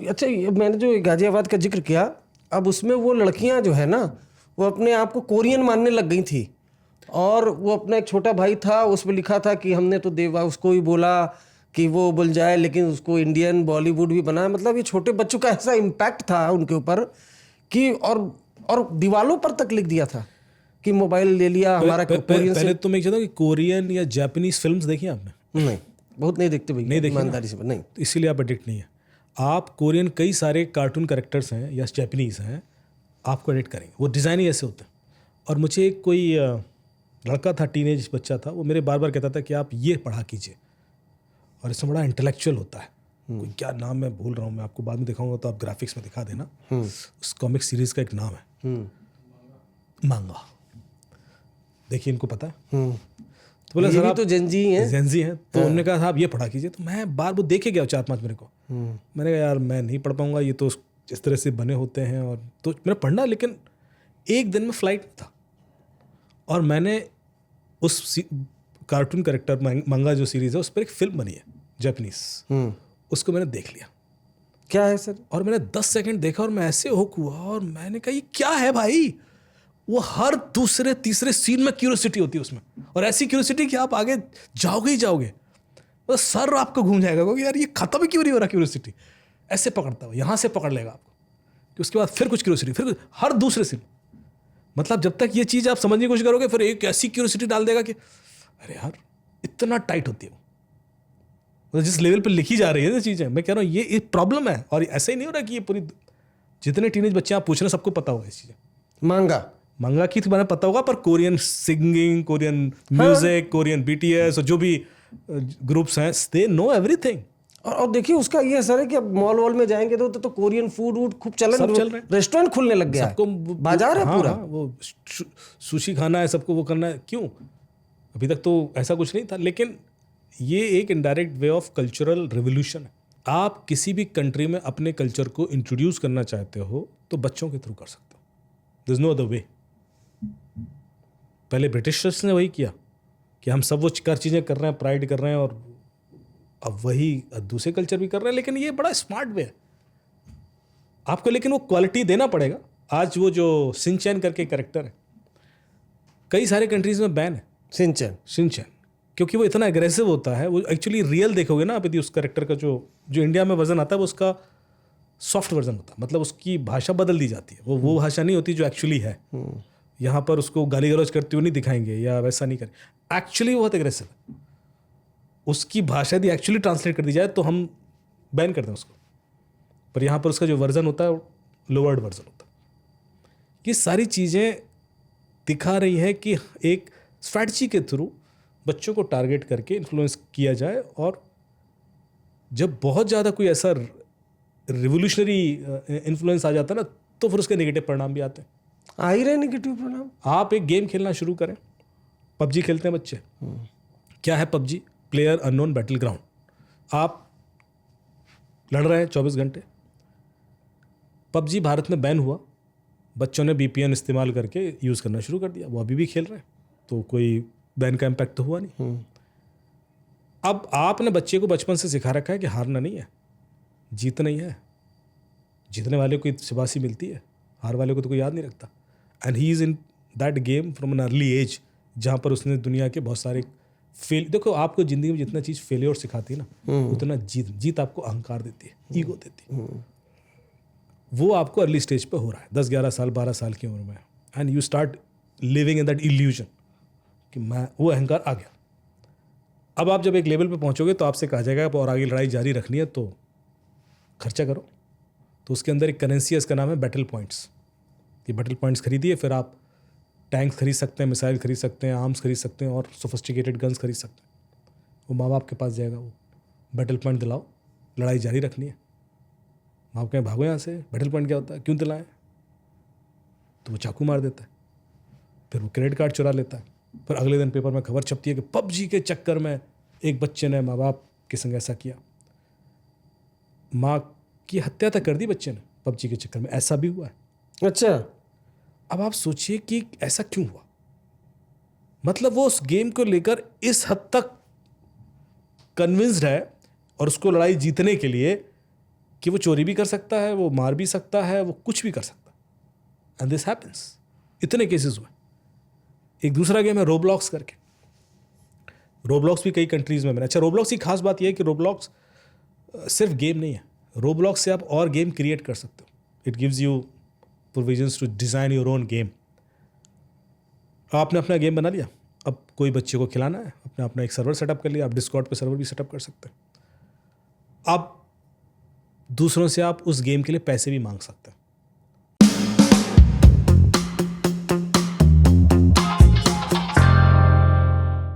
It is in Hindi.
अच्छा, ये मैंने जो गाजियाबाद का जिक्र किया, अब उसमें वो लड़कियां जो है ना, वो अपने आप को कोरियन मानने लग गई थी। और वो अपना एक छोटा भाई था, उसमें लिखा था कि हमने तो देवा उसको ही बोला कि वो बोल जाए, लेकिन उसको इंडियन बॉलीवुड भी बनाया। मतलब ये छोटे बच्चों का ऐसा इम्पैक्ट था उनके ऊपर कि और दीवालों पर तक लिख दिया था कि मोबाइल ले लिया हमारा कोरियन पहले तो मैं चाहता हूँ कि कोरियन या जापानीज फिल्म्स देखी आपने? नहीं, बहुत नहीं देखते भैया, नहीं देखी ईमानदारी से नहीं। तो इसीलिए आप एडिक्ट नहीं है। आप कोरियन कई सारे कार्टून कैरेक्टर्स हैं या जापानीज हैं, आपको एडिक्ट करेंगे। वो डिज़ाइन ही ऐसे होते हैं। और मुझे एक कोई लड़का था, टीनेज बच्चा था, वो मेरे बार बार कहता था कि आप ये पढ़ा कीजिए, और इसमें बड़ा इंटेलेक्चुअल होता है। कोई क्या नाम मैं भूल रहा हूँ, मैं आपको बाद में दिखाऊंगा तो आप ग्राफिक्स में दिखा देना। उस कॉमिक सीरीज का एक नाम है मांगा। देखिए, इनको पता है। तो बोला सर आप तो जेंजी हैं। जेंजी हैं, तो उन्होंने कहा था आप ये पढ़ा कीजिए। तो मैं बार वो देखे गया 4-5 मेरे को। मैंने कहा यार मैं नहीं पढ़ पाऊंगा, ये तो इस तरह से बने होते हैं। और तो मैंने पढ़ना, लेकिन एक दिन में फ्लाइट में था और मैंने उस कार्टून कैरेक्टर मंगा जो सीरीज है उस पर एक फिल्म बनी है जापानीज, उसको मैंने देख लिया। क्या है सर? और मैंने 10 सेकंड देखा और मैं ऐसे हुक हुआ और मैंने कहा ये क्या है भाई। वो हर दूसरे तीसरे सीन में क्यूरियोसिटी होती है उसमें, और ऐसी क्यूरियोसिटी कि आप आगे जाओगे ही जाओगे, तो सर आपको घूम जाएगा क्योंकि यार ये खत्म ही क्यों नहीं हो रहा क्यूरियोसिटी। ऐसे पकड़ता है, यहाँ से पकड़ लेगा आपको, कि उसके बाद फिर कुछ क्यूरियोसिटी, फिर कुछ, हर दूसरे सीन। मतलब जब तक ये चीज़ आप समझने की कोशिश करोगे, फिर एक ऐसी क्यूरियोसिटी डाल देगा कि अरे यार इतना टाइट होती है वो, मतलब जिस लेवल पे लिखी जा रही है चीज़ें। मैं कह रहा हूँ ये एक प्रॉब्लम है, और ऐसा ही नहीं हो रहा कि ये पूरी जितने टीनेज बच्चे आप पूछ रहे हैं सबको पता होगा इस चीज़ें। मंगा की तो मैंने पता होगा, पर Korean singing, Korean music, Korean BTS और जो भी ग्रुप्स हैं, दे नो एवरीथिंग। और देखिए उसका ये असर है कि अब मॉल वॉल में जाएंगे तो कोरियन फूड वूड खूब चल रहे हैं, रेस्टोरेंट खुलने लग गया, सबको बाजार है पूरा। वो सुशी खाना है सबको, वो करना है। क्यों? अभी तक तो ऐसा कुछ नहीं था, लेकिन ये एक indirect way of cultural revolution है। आप किसी भी कंट्री में अपने कल्चर को इंट्रोड्यूस करना चाहते हो तो बच्चों के थ्रू कर सकते हो, there is no other way. पहले ब्रिटिशर्स ने वही किया कि हम सब वो कर चीज़ें कर रहे हैं, प्राइड कर रहे हैं, और अब वही दूसरे कल्चर भी कर रहे हैं, लेकिन ये बड़ा स्मार्ट वे है आपको, लेकिन वो क्वालिटी देना पड़ेगा। आज वो जो सिंचैन करके कैरेक्टर है, कई सारे कंट्रीज में बैन है सिंचैन, क्योंकि वो इतना एग्रेसिव होता है। वो एक्चुअली रियल देखोगे ना आप, यदि उस कैरेक्टर का जो इंडिया में वर्जन आता है वो उसका सॉफ्ट वर्जन होता है, मतलब उसकी भाषा बदल दी जाती है। वो भाषा नहीं होती जो एक्चुअली है। यहाँ पर उसको गाली गलौज करते हुए नहीं दिखाएंगे या वैसा नहीं करें। एक्चुअली वो बहुत एग्रेसिव है, उसकी भाषा यदि एक्चुअली ट्रांसलेट कर दी जाए तो हम बैन कर दें उसको, पर यहाँ पर उसका जो वर्जन होता है लोवर्ड वर्जन होता है। ये सारी चीज़ें दिखा रही है कि एक स्ट्रैटेजी के थ्रू बच्चों को टारगेट करके इन्फ्लुएंस किया जाए, और जब बहुत ज़्यादा कोई ऐसा रिवोल्यूशनरी इन्फ्लुएंस आ जाता है ना, तो फिर उसके नेगेटिव परिणाम भी आते हैं। आ ही रहे नेगेटिव परिणाम। आप एक गेम खेलना शुरू करें, PUBG खेलते हैं बच्चे। क्या है PUBG? Player unknown battle ground. आप लड़ रहे हैं 24 घंटे। PUBG भारत में बैन हुआ, बच्चों ने VPN इस्तेमाल करके यूज़ करना शुरू कर दिया, वो अभी भी खेल रहे हैं, तो कोई बैन का इम्पैक्ट तो हुआ नहीं। अब आपने बच्चे को बचपन से सिखा रखा है कि हारना नहीं है, जीतना ही है। जीतने वाले को शाबाशी मिलती है, हार वाले को तो कोई याद नहीं रखता। And he is in that game from an early age, जहाँ पर उसने दुनिया के बहुत सारे देखो, आपको ज़िंदगी में जितना चीज़ फेलियर सिखाती है ना, उतना जीत आपको अहंकार देती है, ईगो देती है। वो आपको अर्ली स्टेज पे हो रहा है, 10-11 साल 12 साल की उम्र में, and you start living in that illusion कि मैं, वो अहंकार आ गया। अब आप जब एक लेवल पे पहुंचोगे तो आपसे कहा जाएगा और आगे लड़ाई जारी रखनी है तो खर्चा करो। तो उसके अंदर एक करेंसी है, इसका नाम है बैटल पॉइंट्स। ये बैटल पॉइंट्स खरीदिए, फिर आप टैंक्स खरीद सकते हैं, मिसाइल खरीद सकते हैं, आर्म्स खरीद सकते हैं, और सोफिस्टिकेटेड गन्स खरीद सकते हैं। वो माँ बाप के पास जाएगा, वो बैटल पॉइंट दिलाओ, लड़ाई जारी रखनी है। माँ बाप कहें भागो यहाँ से, बैटल पॉइंट क्या होता है, क्यों दिलाएं? तो वो चाकू मार देता है, फिर वो क्रेडिट कार्ड चुरा लेता है। फिर अगले दिन पेपर में खबर छपती है कि PUBG के चक्कर में एक बच्चे ने माँ बाप के संग ऐसा किया, माँ की हत्या तक कर दी बच्चे ने PUBG के चक्कर में। ऐसा भी हुआ है। अच्छा, अब आप सोचिए कि ऐसा क्यों हुआ। मतलब वो उस गेम को लेकर इस हद तक कन्विंस्ड है, और उसको लड़ाई जीतने के लिए कि वो चोरी भी कर सकता है, वो मार भी सकता है, वो कुछ भी कर सकता है। एंड दिस हैपेंस, इतने केसेस हुए। एक दूसरा गेम है रोब्लॉक्स करके। रोब्लॉक्स भी कई कंट्रीज में बना। अच्छा, रोब्लॉक्स की खास बात यह है कि रोब्लॉक्स सिर्फ गेम नहीं है, रोब्लॉक्स से आप और गेम क्रिएट कर सकते हो। It gives you provisions to design your own game. आपने अपना गेम बना लिया, अब कोई बच्चे को खिलाना है, अपना अपना एक सर्वर सेटअप कर लिया। आप डिस्कॉर्ड पे सर्वर भी सेटअप कर सकते हैं। आप दूसरों से आप उस गेम के लिए पैसे भी मांग सकते हैं।